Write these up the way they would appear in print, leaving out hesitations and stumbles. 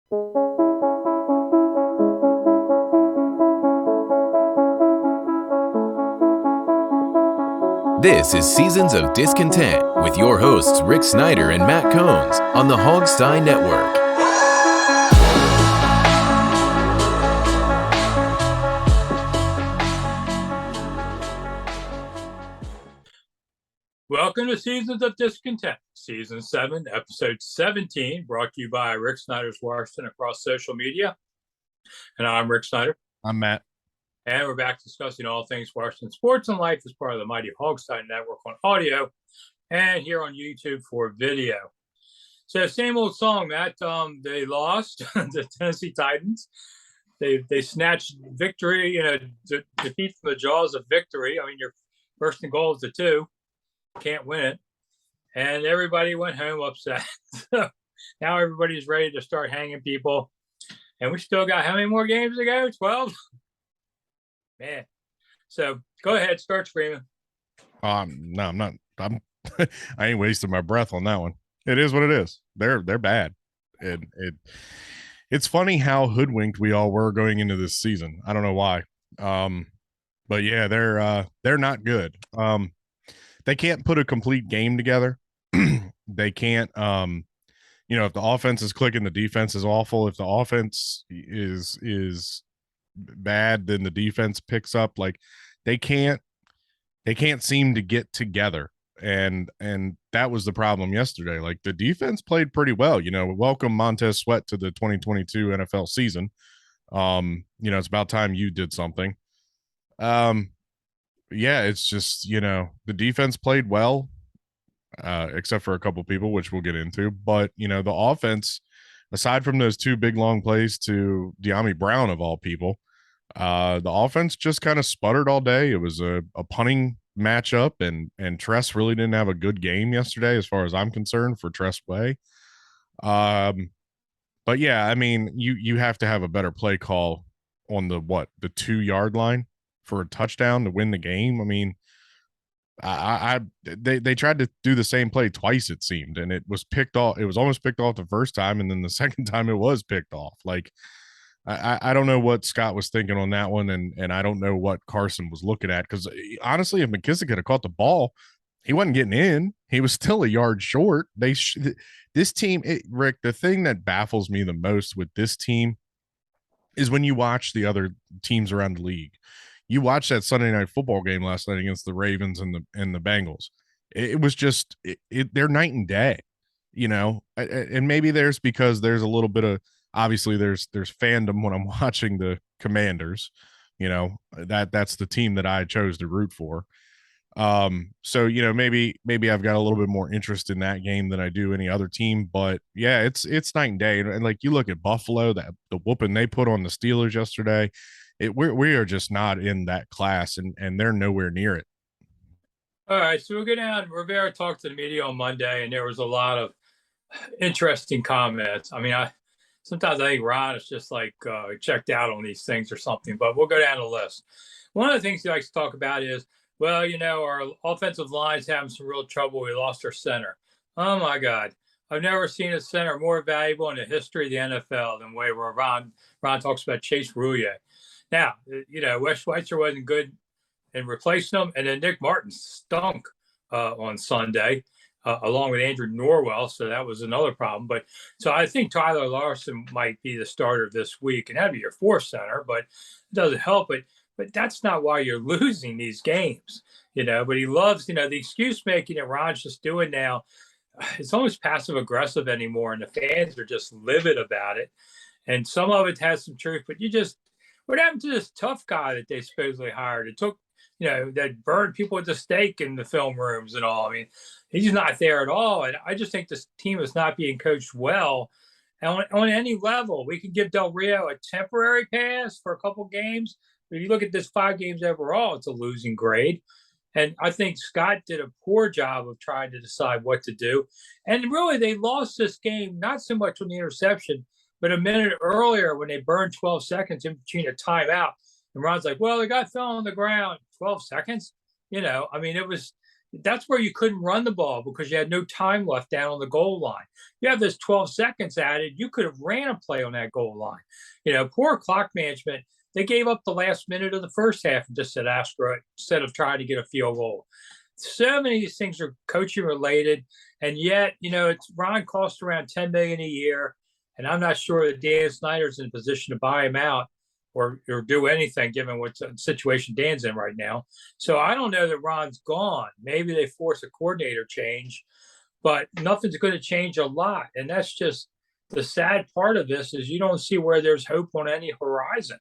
This is Seasons of Discontent with your hosts Rick Snyder and Matt Combs on the Hogstein Network. Welcome to Seasons of Discontent, Season 7, Episode 17, brought to you by Rick Snyder's Washington across social media. And I'm Rick Snyder. I'm Matt. And we're back discussing all things Washington sports and life as part of the mighty Hogstein Network on audio and here on YouTube for video. So same old song, Matt. They lost the Tennessee Titans. They snatched victory, defeat from the jaws of victory. I mean, your first and goal is the 2. Can't win it. And everybody went home upset. So now everybody's ready to start hanging people. And we still got how many more games to go? 12? Man. So go ahead, start screaming. No, I'm not. I ain't wasting my breath on that one. It is what it is. They're bad. It's funny how hoodwinked we all were going into this season. I don't know why. But yeah, they're not good. They can't put a complete game together. They can't, if the offense is clicking, the defense is awful. If the offense is bad, then the defense picks up. Like they can't seem to get together. And that was the problem yesterday. Like the defense played pretty well. Welcome Montez Sweat to the 2022 NFL season. It's about time you did something. Yeah, it's just, the defense played well, except for a couple people, which we'll get into. But, the offense, aside from those 2 big long plays to De'Ami Brown of all people, the offense just kind of sputtered all day. It was a punting matchup, and Tress really didn't have a good game yesterday, as far as I'm concerned, for Tress Way. But yeah, I mean, you have to have a better play call on the 2-yard line for a touchdown to win the game. I mean, they tried to do the same play twice, it seemed, and it was picked off. It was almost picked off the first time, and then the second time it was picked off. Like, I don't know what Scott was thinking on that one, and I don't know what Carson was looking at, because honestly, if McKissick had caught the ball, he wasn't getting in. He was still a yard short. This team, Rick, the thing that baffles me the most with this team is when you watch the other teams around the league. You watched that Sunday night football game last night against the Ravens and the Bengals. It was just they're night and day, and maybe because there's a little bit of, obviously there's fandom when I'm watching the Commanders, that's the team that I chose to root for. So, maybe I've got a little bit more interest in that game than I do any other team, but yeah, it's night and day. And like, you look at Buffalo, the whooping they put on the Steelers yesterday, we are just not in that class, and they're nowhere near it. All right, so we'll go down. Rivera talked to the media on Monday, and there was a lot of interesting comments. I mean, sometimes I think Ron is just like checked out on these things or something, but we'll go down the list. One of the things he likes to talk about is, well, our offensive line's having some real trouble. We lost our center. Oh, my God. I've never seen a center more valuable in the history of the NFL than where Ron talks about Chase Roullier. Now, Wes Schweitzer wasn't good in replacing him, and then Nick Martin stunk on Sunday, along with Andrew Norwell, so that was another problem. But so I think Tyler Larson might be the starter this week, and that'd be your 4th center, but it doesn't help it. But that's not why you're losing these games, But he loves, the excuse making that Ron's just doing now. It's almost passive aggressive anymore, and the fans are just livid about it. And some of it has some truth, but what happened to this tough guy that they supposedly hired? It took, that burned people at the stake in the film rooms and all. I mean, he's not there at all. And I just think this team is not being coached well on any level. We could give Del Rio a temporary pass for a couple games. But if you look at this 5 games overall, it's a losing grade. And I think Scott did a poor job of trying to decide what to do. And really, they lost this game, not so much on the interception, but a minute earlier when they burned 12 seconds in between a timeout. And Ron's like, well, the guy fell on the ground. 12 seconds? I mean, it was that's where you couldn't run the ball because you had no time left down on the goal line. You have those 12 seconds added, you could have ran a play on that goal line. Poor clock management. They gave up the last minute of the first half and just said Astro instead of trying to get a field goal. So many of these things are coaching related, and yet it's Ron costs around $10 million a year, and I'm not sure that Dan Snyder's in a position to buy him out or do anything given what situation Dan's in right now. So I don't know that Ron's gone. Maybe they force a coordinator change, but nothing's going to change a lot, and that's just the sad part of this is you don't see where there's hope on any horizon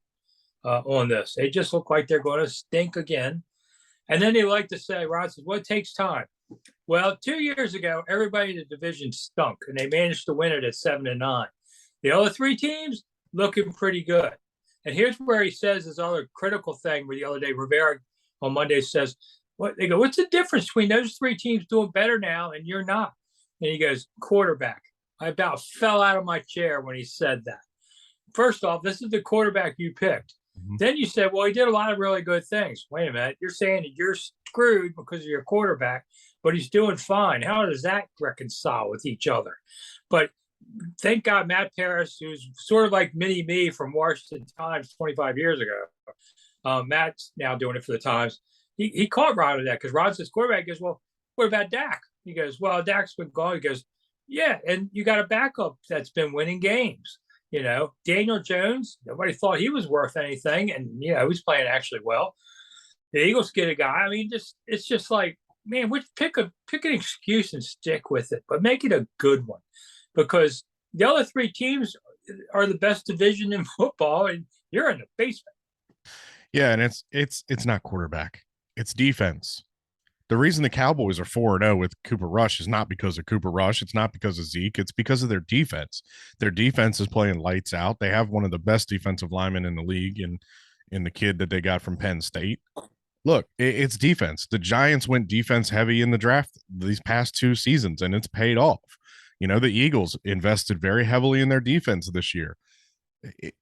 on this. They just look like they're going to stink again. And then they like to say, Ron says, well, it takes time. Well, 2 years ago, everybody in the division stunk, and they managed to win it at 7-9. The other three teams looking pretty good. And here's where he says his other critical thing. Where the other day, Rivera on Monday says, they go, what's the difference between those three teams doing better now and you're not? And he goes, quarterback. I about fell out of my chair when he said that. First off, this is the quarterback you picked. Then you said, well, he did a lot of really good things. Wait a minute. You're saying that you're screwed because of your quarterback, but he's doing fine. How does that reconcile with each other? But thank God Matt Paris, who's sort of like mini-me from Washington Times 25 years ago. Matt's now doing it for the Times. He caught Ron with that because Ron says quarterback goes, well, what about Dak? He goes, well, Dak's been gone. He goes, yeah, and you got a backup that's been winning games. Daniel Jones, nobody thought he was worth anything. And, he's playing actually well. The Eagles get a guy. I mean, it's just like, man, pick an excuse and stick with it, but make it a good one because the other three teams are the best division in football and you're in the basement. Yeah. And it's not quarterback. It's defense. The reason the Cowboys are 4-0 with Cooper Rush is not because of Cooper Rush. It's not because of Zeke. It's because of their defense. Their defense is playing lights out. They have one of the best defensive linemen in the league in the kid that they got from Penn State. Look, it's defense. The Giants went defense heavy in the draft these past 2 seasons, and it's paid off. The Eagles invested very heavily in their defense this year.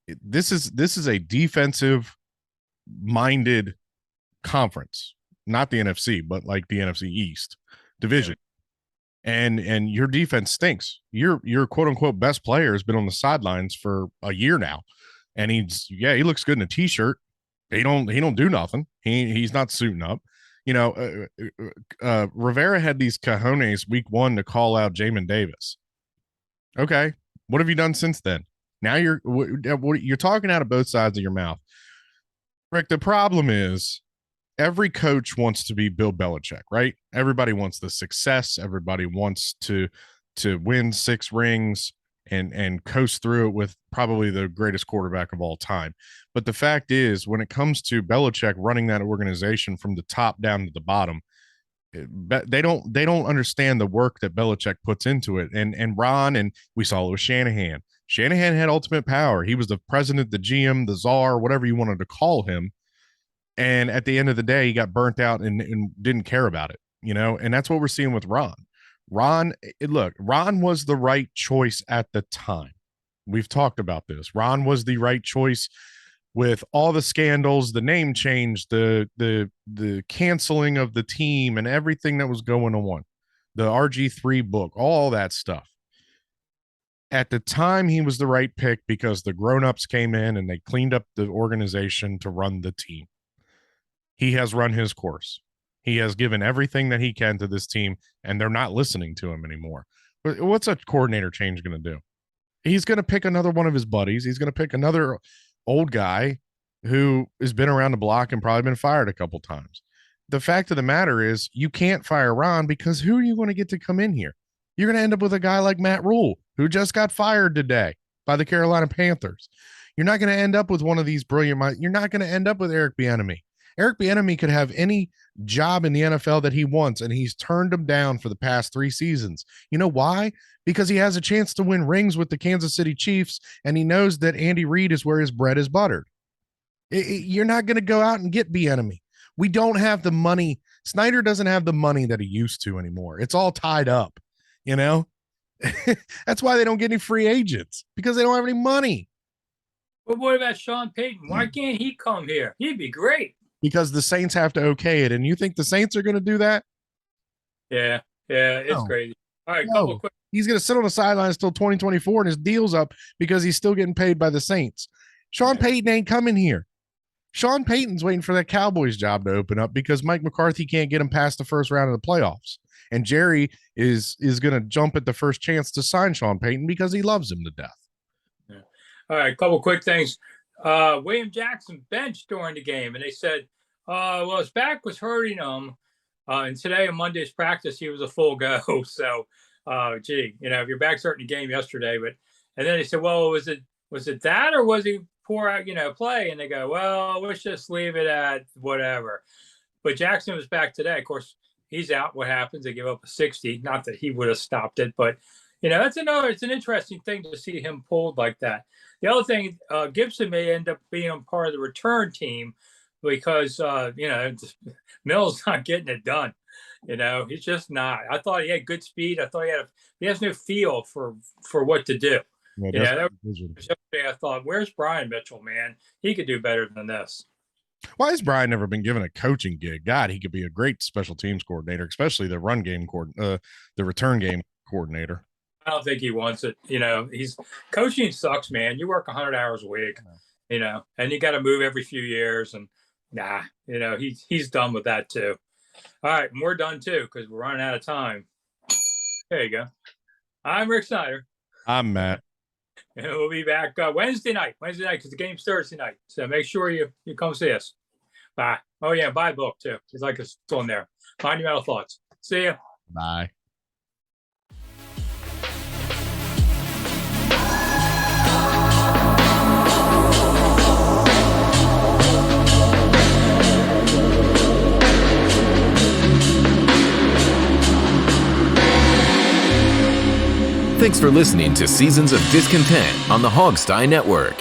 This is a defensive-minded conference. Not the NFC, but like the NFC East division. Yeah. And your defense stinks. Your quote unquote best player has been on the sidelines for a year now. And he looks good in a t-shirt. He don't do nothing. He's not suiting up. Rivera had these cojones week 1 to call out Jamin Davis. Okay. What have you done since then? Now you're talking out of both sides of your mouth. Rick, the problem is every coach wants to be Bill Belichick, right? Everybody wants the success. Everybody wants to win 6 rings and coast through it with probably the greatest quarterback of all time. But the fact is, when it comes to Belichick running that organization from the top down to the bottom, they don't understand the work that Belichick puts into it. And Ron, and we saw it with Shanahan. Shanahan had ultimate power. He was the president, the GM, the czar, whatever you wanted to call him. And at the end of the day, he got burnt out and didn't care about it, and that's what we're seeing with Ron. Ron was the right choice at the time. We've talked about this. Ron was the right choice with all the scandals, the name change, the canceling of the team and everything that was going on, the RG3 book, all that stuff. At the time, he was the right pick because the grown-ups came in and they cleaned up the organization to run the team. He has run his course. He has given everything that he can to this team, and they're not listening to him anymore. What's a coordinator change going to do? He's going to pick another one of his buddies. He's going to pick another old guy who has been around the block and probably been fired a couple times. The fact of the matter is you can't fire Ron because who are you going to get to come in here? You're going to end up with a guy like Matt Rule, who just got fired today by the Carolina Panthers. You're not going to end up with one of these brilliant minds. You're not going to end up with Eric Bieniemy. Eric Bieniemy could have any job in the NFL that he wants, and he's turned him down for the past 3 seasons. You know why? Because he has a chance to win rings with the Kansas City Chiefs, and he knows that Andy Reid is where his bread is buttered. You're not going to go out and get Bieniemy. We don't have the money. Snyder doesn't have the money that he used to anymore. It's all tied up, That's why they don't get any free agents, because they don't have any money. But what about Sean Payton? Why can't he come here? He'd be great. Because the Saints have to okay it. And you think the Saints are going to do that? Yeah, it's No. crazy. All right, No. couple quick. He's going to sit on the sidelines till 2024 and his deal's up because he's still getting paid by the Saints. Sean Payton ain't coming here. Sean Payton's waiting for that Cowboys job to open up because Mike McCarthy can't get him past the first round of the playoffs. And Jerry is going to jump at the first chance to sign Sean Payton because he loves him to death. Yeah. All right, couple quick things. William Jackson benched during the game, and they said, well, his back was hurting him. And today on Monday's practice, he was a full go. So, if your back's hurting the game yesterday, and then they said, well, was it that or was he poor out, play? And they go, well, let's just leave it at whatever. But Jackson was back today. Of course, he's out. What happens? They give up a 60. Not that he would have stopped it, but it's an interesting thing to see him pulled like that. The other thing, Gibson may end up being part of the return team because, Mills not getting it done. He's just not. I thought he had good speed. I thought he has no feel for what to do. Yesterday I thought, where's Brian Mitchell, man? He could do better than this. Why has Brian never been given a coaching gig? God, he could be a great special teams coordinator, especially the run game the return game coordinator. I don't think he wants it. He's coaching sucks, man. You work 100 hours a week, and you got to move every few years. And he's done with that too. All right, and we're done too because we're running out of time. There you go. I'm Rick Snyder. I'm Matt. And we'll be back Wednesday night because the game's Thursday night. So make sure you come see us. Bye. Oh, yeah, buy a book, too. It's like it's on there. Monumental Thoughts. See ya. Bye. Thanks for listening to Seasons of Discontent on the Hogstye Network.